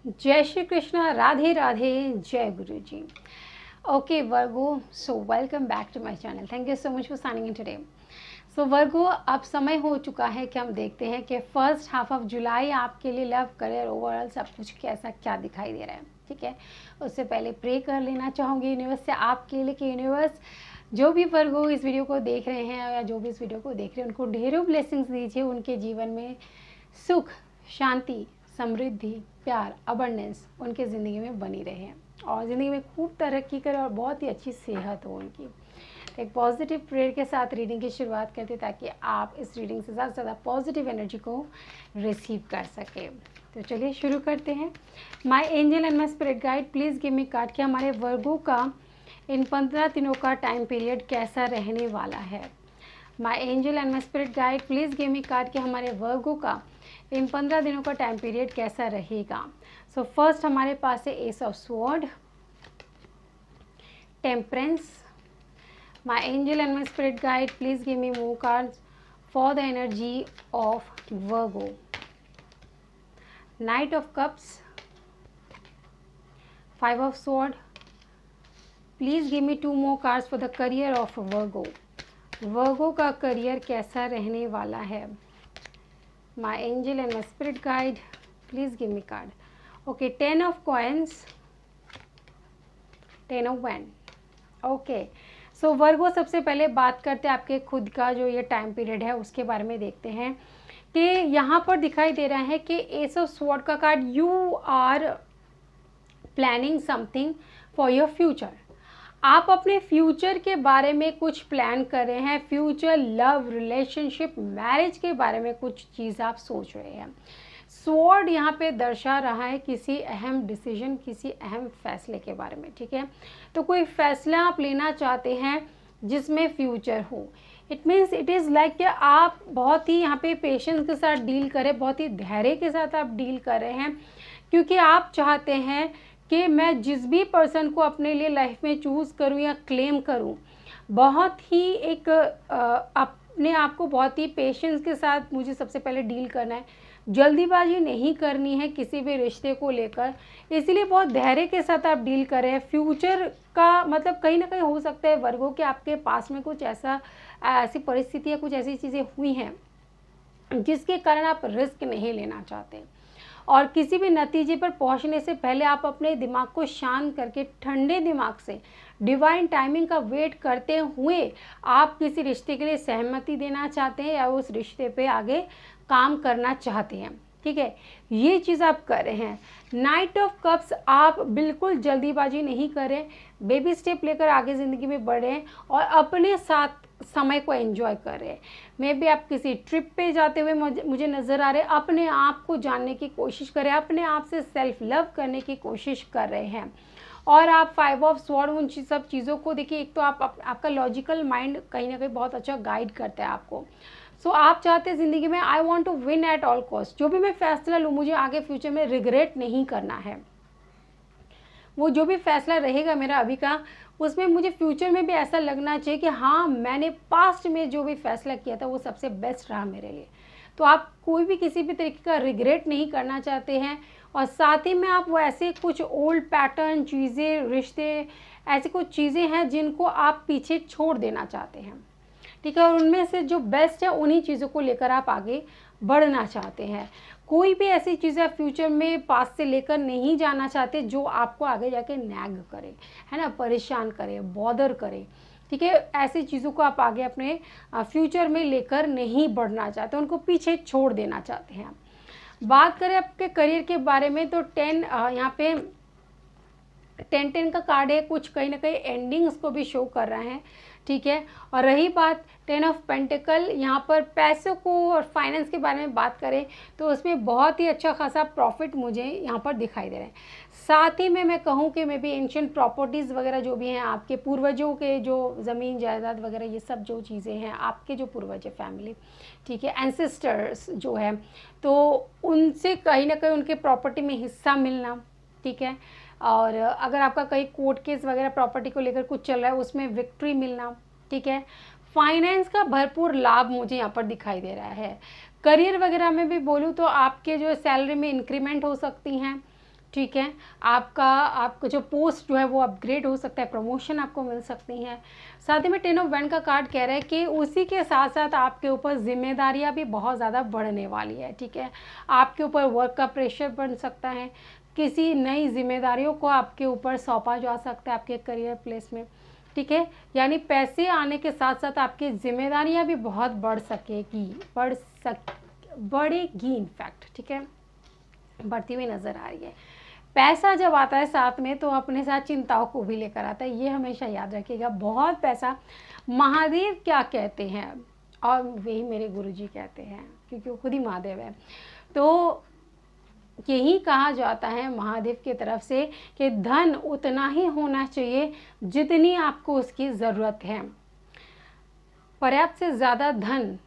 जय श्री कृष्णा, राधे राधे, जय गुरु जी। Okay Virgo, so welcome back to my channel. Thank you so much for signing in today. So Virgo, अब समय हो चुका है कि हम देखते हैं कि फर्स्ट हाफ ऑफ जुलाई आपके लिए लव, करियर, ओवरऑल सब कुछ कैसा क्या दिखाई दे रहा है। ठीक है, उससे पहले प्रे कर लेना चाहूँगी यूनिवर्स से आपके लिए कि यूनिवर्स जो भी वर्गो इस वीडियो को देख रहे हैं या जो भी इस वीडियो को देख रहे हैं उनको ढेरों ब्लेसिंग्स दीजिए, उनके जीवन में सुख, शांति, समृद्धि, प्यार, अबंडेंस उनके ज़िंदगी में बनी रहे और ज़िंदगी में खूब तरक्की करें और बहुत ही अच्छी सेहत हो उनकी। एक पॉजिटिव प्रेयर के साथ रीडिंग की शुरुआत करते हैं ताकि आप इस रीडिंग से ज़्यादा से ज़्यादा पॉजिटिव एनर्जी को रिसीव कर सकें। तो चलिए शुरू करते हैं। My angel and my spirit guide please give me card कि हमारे वर्गों का इन 15 दिनों का टाइम पीरियड कैसा रहने वाला है। My angel and my spirit guide please give me card कि हमारे वर्गों का इन 15 दिनों का टाइम पीरियड कैसा रहेगा। सो फर्स्ट हमारे पास है ace of sword, temperance. My angel and my spirit guide please give me more cards for the energy of Virgo. Knight of cups, five of sword. Please give me 2 more cards for the career of Virgo. Virgo का career कैसा रहने वाला है। My angel and my spirit guide, please give me card. Okay, 10 of coins, 10 of wands. Okay, so वर्गो सबसे पहले बात करते हैं आपके खुद का जो ये टाइम पीरियड है उसके बारे में देखते हैं कि यहाँ पर दिखाई दे रहा है कि एस ऑफ स्वॉर्ड का card, you are planning something for your future. आप अपने फ्यूचर के बारे में कुछ प्लान कर रहे हैं, फ्यूचर, लव, रिलेशनशिप, मैरिज के बारे में कुछ चीज़ आप सोच रहे हैं। स्वॉर्ड यहाँ पे दर्शा रहा है किसी अहम डिसीजन, किसी अहम फैसले के बारे में। ठीक है, तो कोई फैसला आप लेना चाहते हैं जिसमें फ्यूचर हो। It means it is like कि आप बहुत ही यहाँ पे पेशेंस के साथ डील करें, बहुत ही धैर्य के साथ आप डील कर रहे हैं, क्योंकि आप चाहते हैं कि मैं जिस भी पर्सन को अपने लिए लाइफ में चूज़ करूं या क्लेम करूं, बहुत ही एक अपने आप को बहुत ही पेशेंस के साथ मुझे सबसे पहले डील करना है। जल्दीबाजी नहीं करनी है किसी भी रिश्ते को लेकर, इसलिए बहुत धैर्य के साथ आप डील कर रहे हैं। फ्यूचर का मतलब कहीं ना कहीं हो सकता है वर्गों के आपके पास में कुछ ऐसी परिस्थिति या कुछ ऐसी चीज़ें हुई हैं जिसके कारण आप रिस्क नहीं लेना चाहते और किसी भी नतीजे पर पहुंचने से पहले आप अपने दिमाग को शांत करके ठंडे दिमाग से डिवाइन टाइमिंग का वेट करते हुए आप किसी रिश्ते के लिए सहमति देना चाहते हैं या उस रिश्ते पे आगे काम करना चाहते हैं। ठीक है, ये चीज़ आप कर रहे हैं। नाइट ऑफ कप्स, आप बिल्कुल जल्दीबाजी नहीं करें, बेबी स्टेप लेकर आगे ज़िंदगी में बढ़ें और अपने साथ समय को एंजॉय कर रहे हैं। मे बी आप किसी ट्रिप पे जाते हुए मुझे नज़र आ रहे हैं, अपने आप को जानने की कोशिश करें, अपने आप से सेल्फ लव करने की कोशिश कर रहे हैं। और आप 5 ऑफ स्वॉर्ड उन सब चीज़ों को देखिए, एक तो आपका लॉजिकल माइंड कहीं ना कहीं बहुत अच्छा गाइड करता है आपको। सो आप चाहते हैं ज़िंदगी में I want to win at all cost, जो भी मैं फैसला लूँ मुझे आगे फ्यूचर में रिग्रेट नहीं करना है। वो जो भी फैसला रहेगा मेरा अभी का, उसमें मुझे फ्यूचर में भी ऐसा लगना चाहिए कि हाँ, मैंने पास्ट में जो भी फैसला किया था वो सबसे बेस्ट रहा मेरे लिए। तो आप कोई भी किसी भी तरीके का रिग्रेट नहीं करना चाहते हैं और साथ ही में आप वो ऐसे कुछ ओल्ड पैटर्न, चीज़ें, रिश्ते, ऐसी कुछ चीज़ें हैं जिनको आप पीछे छोड़ देना चाहते हैं। ठीक है, और उनमें से जो बेस्ट है उन्हीं चीज़ों को लेकर आप आगे बढ़ना चाहते हैं। कोई भी ऐसी चीज़ आप फ्यूचर में पास से लेकर नहीं जाना चाहते जो आपको आगे जाके नैग करे, है ना, परेशान करे, बॉदर करे। ठीक है, ऐसी चीज़ों को आप आगे अपने फ्यूचर में लेकर नहीं बढ़ना चाहते, उनको पीछे छोड़ देना चाहते हैं। बात करें आपके करियर के बारे में तो 10 यहाँ पे 10 का कार्ड है, कुछ कहीं ना कहीं एंडिंग्स को भी शो कर रहा है। ठीक है, और रही बात 10 ऑफ पेंटिकल, यहाँ पर पैसों को और फाइनेंस के बारे में बात करें तो उसमें बहुत ही अच्छा खासा प्रॉफिट मुझे यहाँ पर दिखाई दे रहा है। साथ ही में मैं कहूँ कि मे बी एंशिएंट प्रॉपर्टीज़ वगैरह जो भी हैं, आपके पूर्वजों के जो ज़मीन जायदाद वगैरह, ये सब जो चीज़ें हैं, आपके जो पूर्वज है, फैमिली, ठीक है, एंसेस्टर्स जो है, तो उनसे कहीं ना कहीं उनके प्रॉपर्टी में हिस्सा मिलना। ठीक है, और अगर आपका कहीं कोर्ट केस वगैरह प्रॉपर्टी को लेकर कुछ चल रहा है उसमें विक्ट्री मिलना। ठीक है, फाइनेंस का भरपूर लाभ मुझे यहाँ पर दिखाई दे रहा है। करियर वगैरह में भी बोलूँ तो आपके जो सैलरी में इंक्रीमेंट हो सकती हैं। ठीक है, आपका जो पोस्ट जो है वो अपग्रेड हो सकता है, प्रमोशन आपको मिल सकती है। साथ ही में 10 ऑफ वैंड का कार्ड कह रहा है कि उसी के साथ साथ आपके ऊपर जिम्मेदारियां भी बहुत ज़्यादा बढ़ने वाली है। ठीक है, आपके ऊपर वर्क का प्रेशर बढ़ सकता है, किसी नई जिम्मेदारियों को आपके ऊपर सौंपा जा सकता है आपके करियर प्लेस में। ठीक है, यानी पैसे आने के साथ साथ आपकी जिम्मेदारियां भी बहुत बढ़ेगी इनफैक्ट। ठीक है, बढ़ती हुई नज़र आ रही है। पैसा जब आता है साथ में तो अपने साथ चिंताओं को भी लेकर आता है, ये हमेशा याद रखिएगा। बहुत पैसा, महादेव क्या कहते हैं, और वही मेरे गुरुजी कहते हैं क्योंकि वो खुद ही महादेव है, तो यही कहा जाता है महादेव की तरफ से कि धन उतना ही होना चाहिए जितनी आपको उसकी ज़रूरत है। पर्याप्त से ज़्यादा धन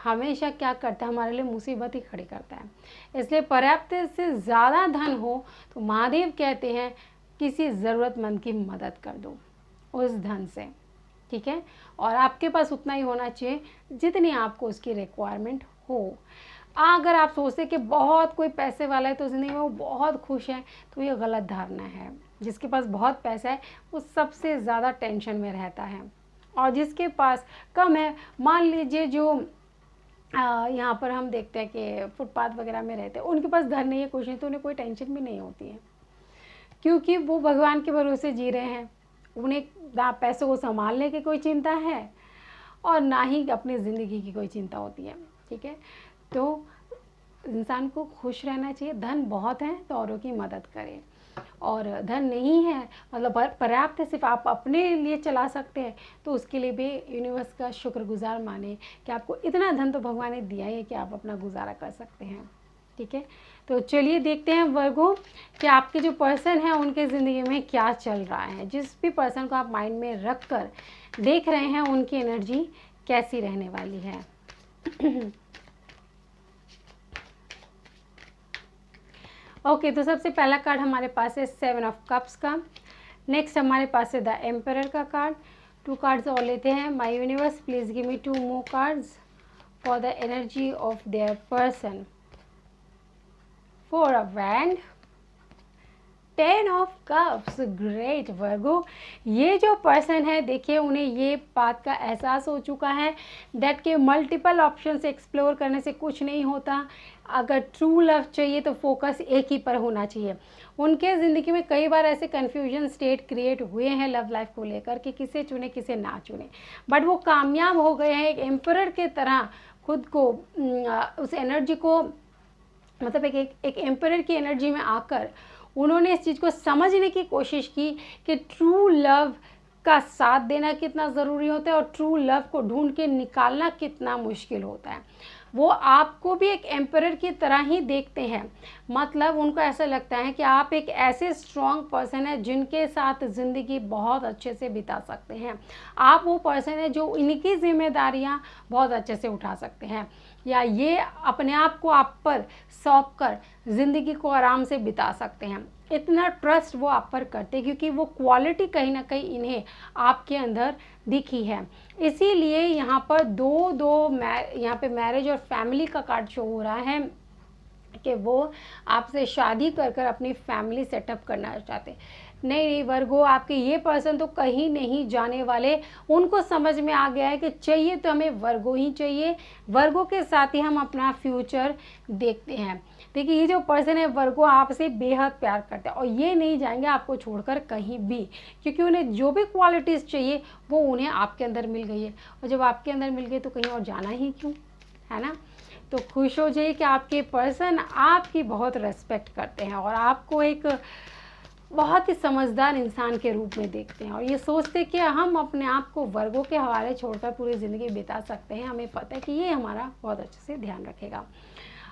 हमेशा क्या करता है, हमारे लिए मुसीबत ही खड़ी करता है। इसलिए पर्याप्त से ज़्यादा धन हो तो महादेव कहते हैं किसी ज़रूरतमंद की मदद कर दो उस धन से। ठीक है, और आपके पास उतना ही होना चाहिए जितनी आपको उसकी रिक्वायरमेंट हो। अगर आप सोचते कि बहुत कोई पैसे वाला है तो ज़िंदगी में वो बहुत खुश है, तो ये गलत धारणा है। जिसके पास बहुत पैसा है वो सबसे ज़्यादा टेंशन में रहता है, और जिसके पास कम है, मान लीजिए जो यहाँ पर हम देखते हैं कि फुटपाथ वगैरह में रहते हैं, उनके पास धन नहीं है, कुछ नहीं, तो उन्हें कोई टेंशन भी नहीं होती है, क्योंकि वो भगवान के भरोसे जी रहे हैं। उन्हें ना पैसों को संभालने की कोई चिंता है और ना ही अपनी ज़िंदगी की कोई चिंता होती है। ठीक है, तो इंसान को खुश रहना चाहिए। धन बहुत है तो औरों की मदद करें, और धन नहीं है मतलब पर्याप्त है, सिर्फ आप अपने लिए चला सकते हैं, तो उसके लिए भी यूनिवर्स का शुक्रगुजार माने कि आपको इतना धन तो भगवान ने दिया है कि आप अपना गुजारा कर सकते हैं। ठीक है, तो चलिए देखते हैं वर्गो कि आपके जो पर्सन है उनके ज़िंदगी में क्या चल रहा है। जिस भी पर्सन को आप माइंड में रख कर देख रहे हैं उनकी एनर्जी कैसी रहने वाली है। ओके, तो सबसे पहला कार्ड हमारे पास है 7 ऑफ कप्स का। नेक्स्ट हमारे पास है द एम्परर का कार्ड। 2 कार्ड्स और लेते हैं। My universe please give me 2 more cards for the energy of their person. 4 of wand, 10 of cups. Great Virgo, ये जो पर्सन है देखिए उन्हें ये बात का एहसास हो चुका है दैट के मल्टीपल ऑप्शन से एक्सप्लोर करने से कुछ नहीं होता। अगर ट्रू लव चाहिए तो फोकस एक ही पर होना चाहिए। उनके ज़िंदगी में कई बार ऐसे कन्फ्यूजन स्टेट क्रिएट हुए हैं लव लाइफ को लेकर कि किसे चुने किसे ना चुने, बट वो कामयाब हो गए हैं। एक एम्परर के तरह खुद को उस एनर्जी को मतलब एक एम्परर की एनर्जी में आकर उन्होंने इस चीज़ को समझने की कोशिश की कि ट्रू लव का साथ देना कितना ज़रूरी होता है और ट्रू लव को ढूंढ के निकालना कितना मुश्किल होता है। वो आपको भी एक एम्परर की तरह ही देखते हैं, मतलब उनको ऐसा लगता है कि आप एक ऐसे स्ट्रॉन्ग पर्सन है जिनके साथ ज़िंदगी बहुत अच्छे से बिता सकते हैं। आप वो पर्सन है जो इनकी जिम्मेदारियां बहुत अच्छे से उठा सकते हैं, या ये अपने आप को आप पर सौंप कर ज़िंदगी को आराम से बिता सकते हैं। इतना ट्रस्ट वो आप पर करते हैं क्योंकि वो क्वालिटी कहीं ना कहीं इन्हें आपके अंदर दिखी है। इसीलिए यहाँ पर यहाँ पे मैरिज और फैमिली का कार्ड शो हो रहा है कि वो आपसे शादी कर कर अपनी फैमिली सेटअप करना चाहते हैं। नहीं वर्गो, आपके ये पर्सन तो कहीं नहीं जाने वाले। उनको समझ में आ गया है कि चाहिए तो हमें वर्गो ही चाहिए, वर्गो के साथ ही हम अपना फ्यूचर देखते हैं। देखिए ये जो पर्सन है वर्गो आपसे बेहद प्यार करते हैं और ये नहीं जाएंगे आपको छोड़कर कहीं भी, क्योंकि उन्हें जो भी क्वालिटीज़ चाहिए वो उन्हें आपके अंदर मिल गई है, और जब आपके अंदर मिल गई तो कहीं और जाना ही क्यों, है ना। तो खुश हो जाइए कि आपके पर्सन आपकी बहुत रेस्पेक्ट करते हैं और आपको एक बहुत ही समझदार इंसान के रूप में देखते हैं, और ये सोचते कि हम अपने आप को वर्गों के हवाले छोड़कर पूरी ज़िंदगी बिता सकते हैं। हमें पता है कि ये हमारा बहुत अच्छे से ध्यान रखेगा।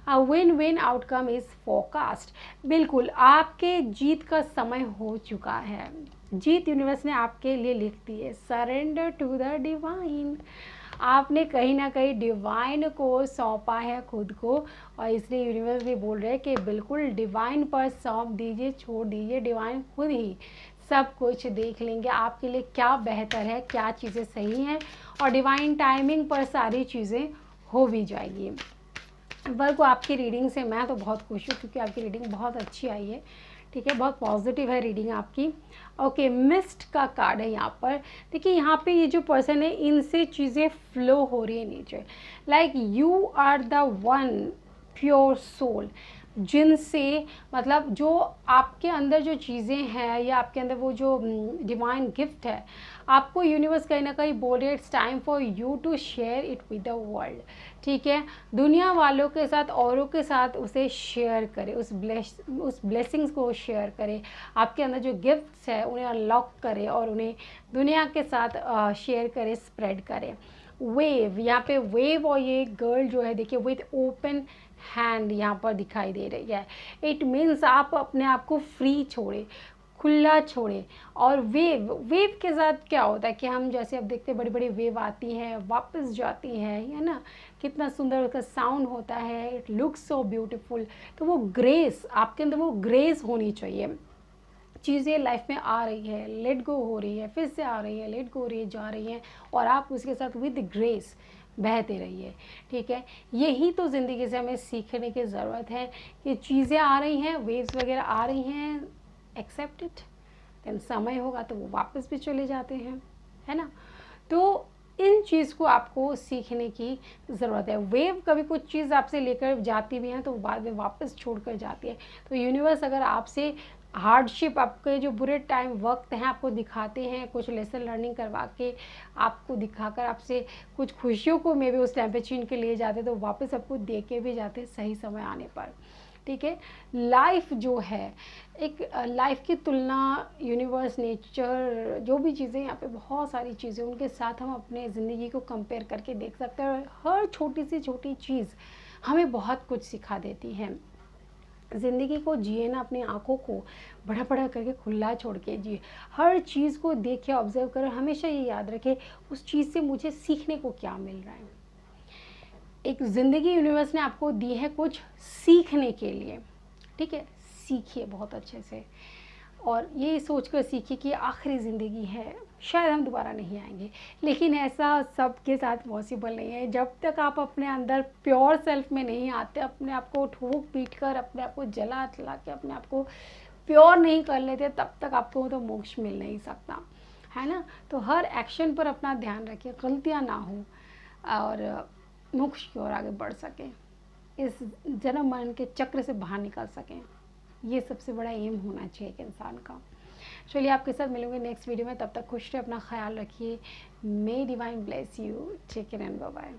Win win outcome is forecast. बिल्कुल आपके जीत का समय हो चुका है। जीत यूनिवर्स ने आपके लिए लिख दी है। Surrender to the divine. आपने कहीं ना कहीं डिवाइन को सौंपा है खुद को, और इसलिए यूनिवर्स भी बोल रहे हैं कि बिल्कुल डिवाइन पर सौंप दीजिए, छोड़ दीजिए। डिवाइन खुद ही सब कुछ देख लेंगे आपके लिए क्या बेहतर है, क्या चीज़ें सही हैं, और डिवाइन टाइमिंग पर सारी चीज़ें हो भी जाएगी। वर्गो आपकी रीडिंग से मैं तो बहुत खुश हूँ क्योंकि आपकी रीडिंग बहुत अच्छी आई है, ठीक है, बहुत पॉजिटिव है रीडिंग आपकी। ओके, मिस्ट का कार्ड है यहाँ पर। देखिए यहाँ पे ये जो पर्सन है इनसे चीज़ें फ्लो हो रही है नीचे, like you are the one pure soul, जिनसे मतलब जो आपके अंदर जो चीज़ें हैं या आपके अंदर वो जो डिवाइन गिफ्ट है, आपको यूनिवर्स कहीं ना कहीं बोल रहे it's time for you to share it with the world, ठीक है। दुनिया वालों के साथ, औरों के साथ उसे शेयर करें, उस ब्लेसिंग्स को शेयर करें, आपके अंदर जो गिफ्ट्स है उन्हें अनलॉक करें और उन्हें दुनिया के साथ शेयर करें, स्प्रेड करें। वेव, यहाँ पे वेव और ये गर्ल जो है देखिए विद ओपन हैंड यहाँ पर दिखाई दे रही है। इट मीन्स आप अपने आप को फ्री छोड़े, खुला छोड़े। और वेव के साथ क्या होता है कि हम जैसे अब देखते हैं बड़ी बड़ी वेव आती हैं वापस जाती हैं, है ना, कितना सुंदर उसका साउंड होता है, इट लुक्स सो ब्यूटीफुल। तो वो ग्रेस, आपके अंदर वो ग्रेस होनी चाहिए। चीज़ें लाइफ में आ रही है, लेट गो हो रही है, फिर से आ रही है, लेट गो हो रही है, जा रही हैं, और आप उसके साथ विद ग्रेस बहते रहिए, ठीक है। यही तो ज़िंदगी से हमें सीखने की ज़रूरत है कि चीज़ें आ रही हैं, वेव्स वगैरह आ रही हैं, एक्सेप्ट इट, देन समय होगा तो वो वापस भी चले जाते हैं, है ना। तो इन चीज़ को आपको सीखने की ज़रूरत है। वेव कभी कुछ चीज़ आपसे लेकर जाती भी हैं तो बाद में वापस छोड़कर जाती है। तो यूनिवर्स अगर आपसे हार्डशिप, आपके जो बुरे टाइम वक्त हैं आपको दिखाते हैं, कुछ लेसन लर्निंग करवा के आपको दिखाकर आपसे कुछ खुशियों को मे भी उस टाइम पे छीन के लिए जाते, तो वापस आपको दे के भी जाते सही समय आने पर, ठीक है। लाइफ जो है, एक लाइफ की तुलना यूनिवर्स, नेचर, जो भी चीज़ें यहाँ पे बहुत सारी चीज़ें उनके साथ हम अपने ज़िंदगी को कंपेयर करके देख सकते हैं। हर छोटी सी छोटी चीज़ हमें बहुत कुछ सिखा देती है। ज़िंदगी को जिए ना, अपनी आँखों को बड़ा बड़ा करके खुला छोड़ के जिए, हर चीज़ को देखे, ऑब्जर्व करें, हमेशा ये याद रखें उस चीज़ से मुझे सीखने को क्या मिल रहा है। एक ज़िंदगी यूनिवर्स ने आपको दी है कुछ सीखने के लिए, ठीक है, सीखिए बहुत अच्छे से, और ये सोचकर सीखिए कि आखिरी ज़िंदगी है, शायद हम दोबारा नहीं आएंगे, लेकिन ऐसा सबके साथ पॉसिबल नहीं है। जब तक आप अपने अंदर प्योर सेल्फ में नहीं आते, अपने आप को ठोक पीट कर, अपने आप को जला तला के अपने आप को प्योर नहीं कर लेते, तब तक आपको तो मोक्ष मिल नहीं सकता, है ना। तो हर एक्शन पर अपना ध्यान रखिए, गलतियाँ ना हो और मोक्ष की ओर आगे बढ़ सकें, इस जन्म मरण के चक्र से बाहर निकल सकें। ये सबसे बड़ा एम होना चाहिए एक इंसान का। चलिए आपके साथ मिलूंगे नेक्स्ट वीडियो में, तब तक खुश रहिए, अपना ख्याल रखिए। May divine bless you, take care and bye bye.